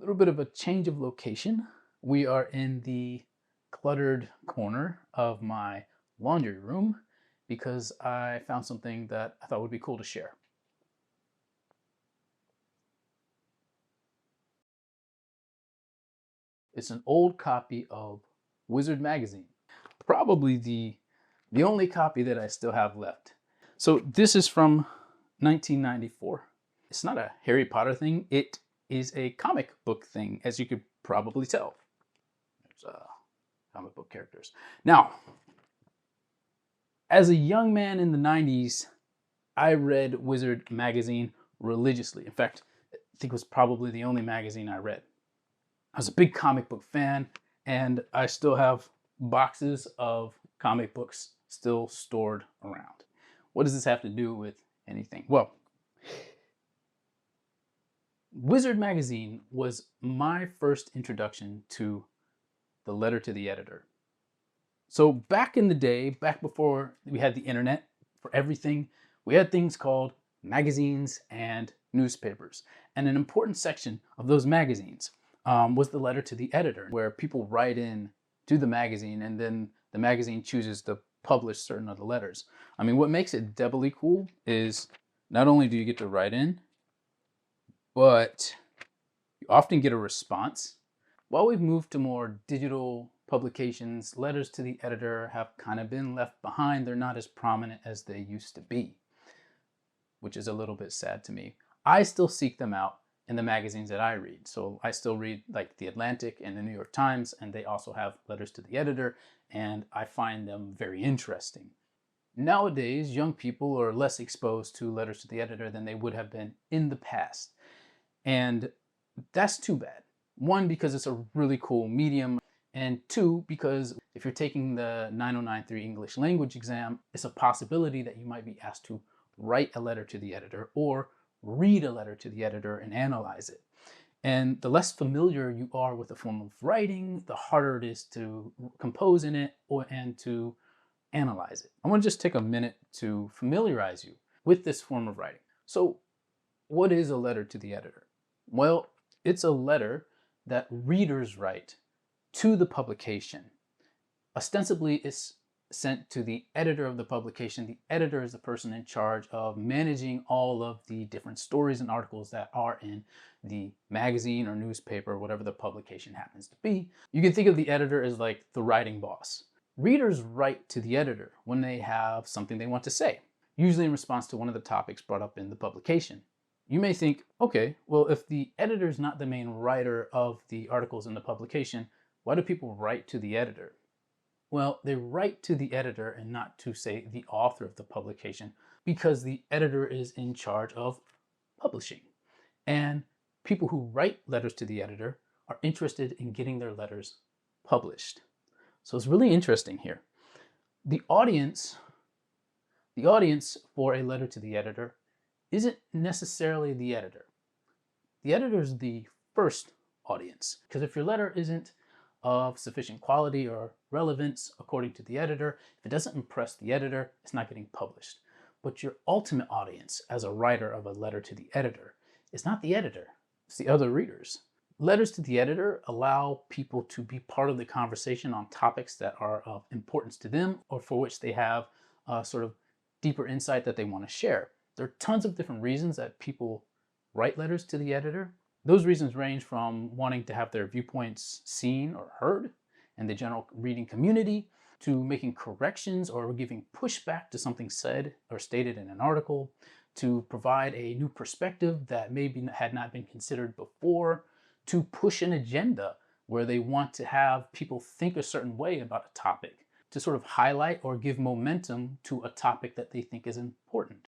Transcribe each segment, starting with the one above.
A little bit of a change of location. We are in the cluttered corner of my laundry room because I found something that I thought would be cool to share. It's an old copy of Wizard magazine, probably the only copy that I still have left. So this is from 1994. It's not a Harry Potter thing. It is a comic book thing, as you could probably tell. There's comic book characters. Now, as a young man in the 90s, I read Wizard magazine religiously. In fact, I think it was probably the only magazine I read. I was a big comic book fan, and I still have boxes of comic books still stored around. What does this have to do with anything? Well, Wizard magazine was my first introduction to the letter to the editor. So back in the day, back before we had the internet for everything, we had things called magazines and newspapers. And an important section of those magazines was the letter to the editor, where people write in to the magazine and then the magazine chooses to publish certain of the letters. I mean, what makes it doubly cool is not only do you get to write in, but you often get a response. While we've moved to more digital publications, letters to the editor have kind of been left behind. They're not as prominent as they used to be, which is a little bit sad to me. I still seek them out in the magazines that I read. So I still read like The Atlantic and the New York Times, and they also have letters to the editor, and I find them very interesting. Nowadays, young people are less exposed to letters to the editor than they would have been in the past. And that's too bad. One, because it's a really cool medium, and two, because if you're taking the 9093 English language exam, it's a possibility that you might be asked to write a letter to the editor or read a letter to the editor and analyze it. And the less familiar you are with the form of writing, the harder it is to compose in it and to analyze it. I want to just take a minute to familiarize you with this form of writing. So, what is a letter to the editor? Well, it's a letter that readers write to the publication. Ostensibly, it's sent to the editor of the publication. The editor is the person in charge of managing all of the different stories and articles that are in the magazine or newspaper, whatever the publication happens to be. You can think of the editor as like the writing boss. Readers write to the editor when they have something they want to say, usually in response to one of the topics brought up in the publication. You may think, okay, well, if the editor is not the main writer of the articles in the publication, why do people write to the editor? Well, they write to the editor and not to, say, the author of the publication, because the editor is in charge of publishing. And people who write letters to the editor are interested in getting their letters published. So it's really interesting here. The audience for a letter to the editor isn't necessarily the editor. The editor is the first audience, because if your letter isn't of sufficient quality or relevance according to the editor, if it doesn't impress the editor, it's not getting published. But your ultimate audience as a writer of a letter to the editor is not the editor, it's the other readers. Letters to the editor allow people to be part of the conversation on topics that are of importance to them or for which they have a sort of deeper insight that they want to share. There are tons of different reasons that people write letters to the editor. Those reasons range from wanting to have their viewpoints seen or heard in the general reading community, to making corrections or giving pushback to something said or stated in an article, to provide a new perspective that maybe had not been considered before, to push an agenda where they want to have people think a certain way about a topic, to sort of highlight or give momentum to a topic that they think is important.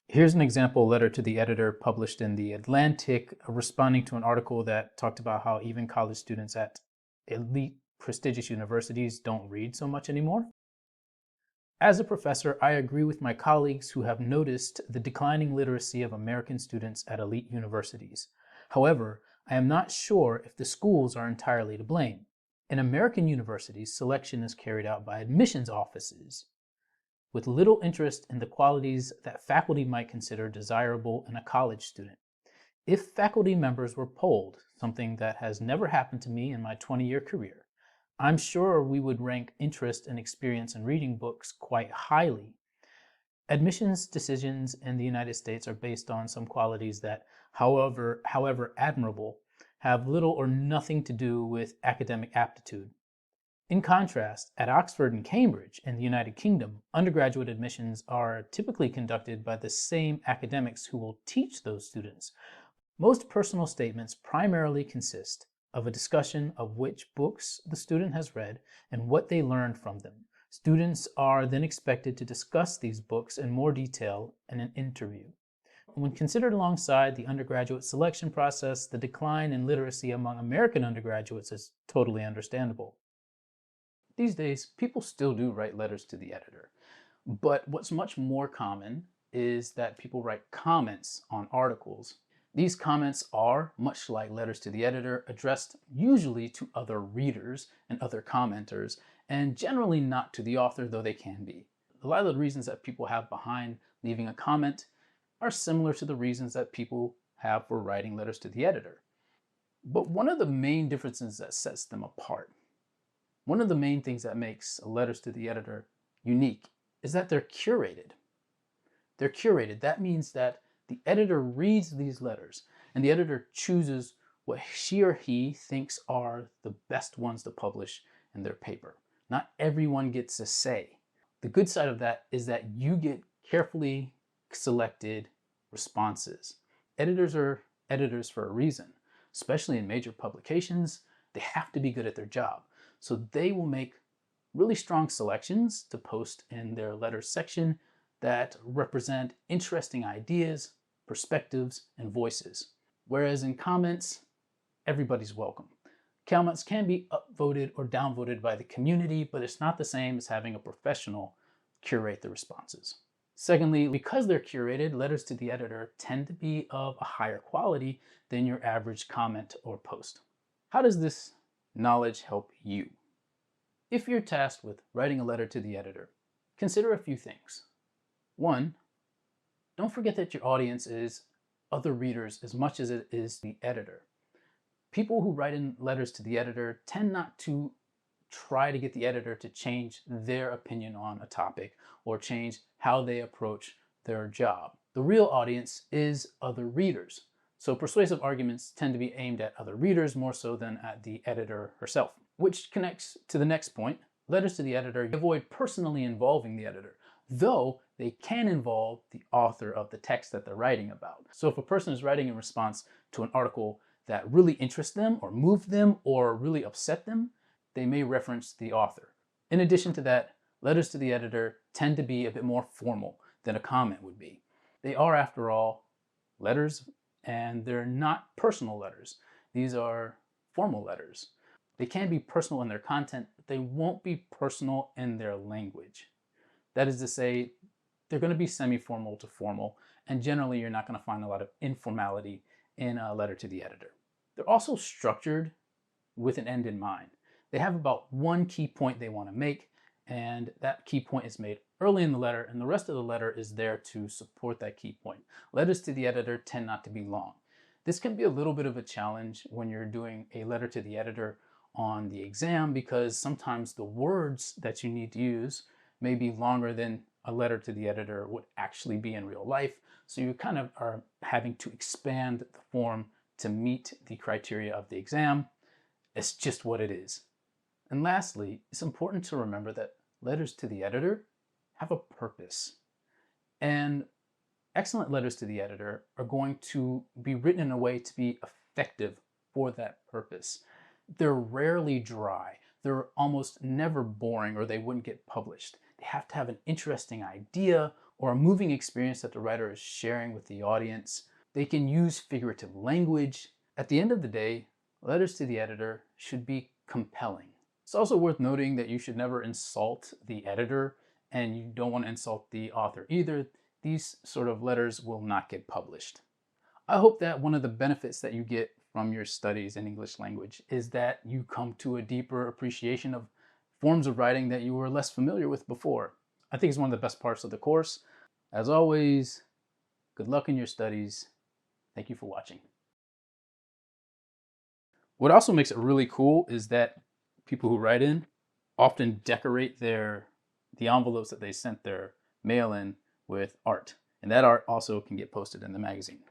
Here's an example letter to the editor published in The Atlantic, responding to an article that talked about how even college students at elite prestigious universities don't read so much anymore. As a professor, I agree with my colleagues who have noticed the declining literacy of American students at elite universities. However, I am not sure if the schools are entirely to blame. In American universities, selection is carried out by admissions offices, with little interest in the qualities that faculty might consider desirable in a college student. If faculty members were polled, something that has never happened to me in my 20-year career, I'm sure we would rank interest and experience in reading books quite highly. Admissions decisions in the United States are based on some qualities that, however admirable, have little or nothing to do with academic aptitude. In contrast, at Oxford and Cambridge in the United Kingdom, undergraduate admissions are typically conducted by the same academics who will teach those students. Most personal statements primarily consist of a discussion of which books the student has read and what they learned from them. Students are then expected to discuss these books in more detail in an interview. When considered alongside the undergraduate selection process, the decline in literacy among American undergraduates is totally understandable. These days, people still do write letters to the editor, but what's much more common is that people write comments on articles. These comments are, much like letters to the editor, addressed usually to other readers and other commenters, and generally not to the author, though they can be. A lot of the reasons that people have behind leaving a comment are similar to the reasons that people have for writing letters to the editor. But one of the main differences that sets them apart, one of the main things that makes letters to the editor unique, is that they're curated. They're curated. That means that the editor reads these letters and the editor chooses what she or he thinks are the best ones to publish in their paper. Not everyone gets a say. The good side of that is that you get carefully selected responses. Editors are editors for a reason, especially in major publications. They have to be good at their job. So they will make really strong selections to post in their letters section that represent interesting ideas, perspectives, and voices. Whereas in comments, everybody's welcome. Comments can be upvoted or downvoted by the community, but it's not the same as having a professional curate the responses. Secondly, because they're curated, letters to the editor tend to be of a higher quality than your average comment or post. How does this knowledge help you? If you're tasked with writing a letter to the editor, consider a few things. One, don't forget that your audience is other readers as much as it is the editor. People who write in letters to the editor tend not to try to get the editor to change their opinion on a topic or change how they approach their job. The real audience is other readers. So persuasive arguments tend to be aimed at other readers more so than at the editor herself, which connects to the next point. Letters to the editor avoid personally involving the editor, though they can involve the author of the text that they're writing about. So if a person is writing in response to an article that really interests them or moved them or really upset them, they may reference the author. In addition to that, letters to the editor tend to be a bit more formal than a comment would be. They are, after all, letters, and they're not personal letters. These are formal letters. They can be personal in their content, but they won't be personal in their language. That is to say, they're going to be semi-formal to formal, and generally you're not going to find a lot of informality in a letter to the editor. They're also structured with an end in mind. They have about one key point they want to make, and that key point is made early in the letter, and the rest of the letter is there to support that key point. Letters to the editor tend not to be long. This can be a little bit of a challenge when you're doing a letter to the editor on the exam, because sometimes the words that you need to use may be longer than a letter to the editor would actually be in real life. So you kind of are having to expand the form to meet the criteria of the exam. It's just what it is. And lastly, it's important to remember that letters to the editor have a purpose. And excellent letters to the editor are going to be written in a way to be effective for that purpose. They're rarely dry. They're almost never boring, or they wouldn't get published. They have to have an interesting idea or a moving experience that the writer is sharing with the audience. They can use figurative language. At the end of the day, letters to the editor should be compelling. It's also worth noting that you should never insult the editor, and you don't want to insult the author either. These sort of letters will not get published. I hope that one of the benefits that you get from your studies in English language is that you come to a deeper appreciation of forms of writing that you were less familiar with before. I think it's one of the best parts of the course. As always, good luck in your studies. Thank you for watching. What also makes it really cool is that people who write in often decorate the envelopes that they sent their mail in with art. And that art also can get posted in the magazine.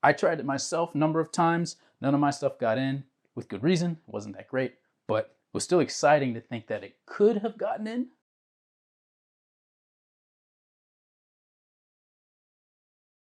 I tried it myself a number of times. None of my stuff got in, with good reason. It wasn't that great, but it was still exciting to think that it could have gotten in.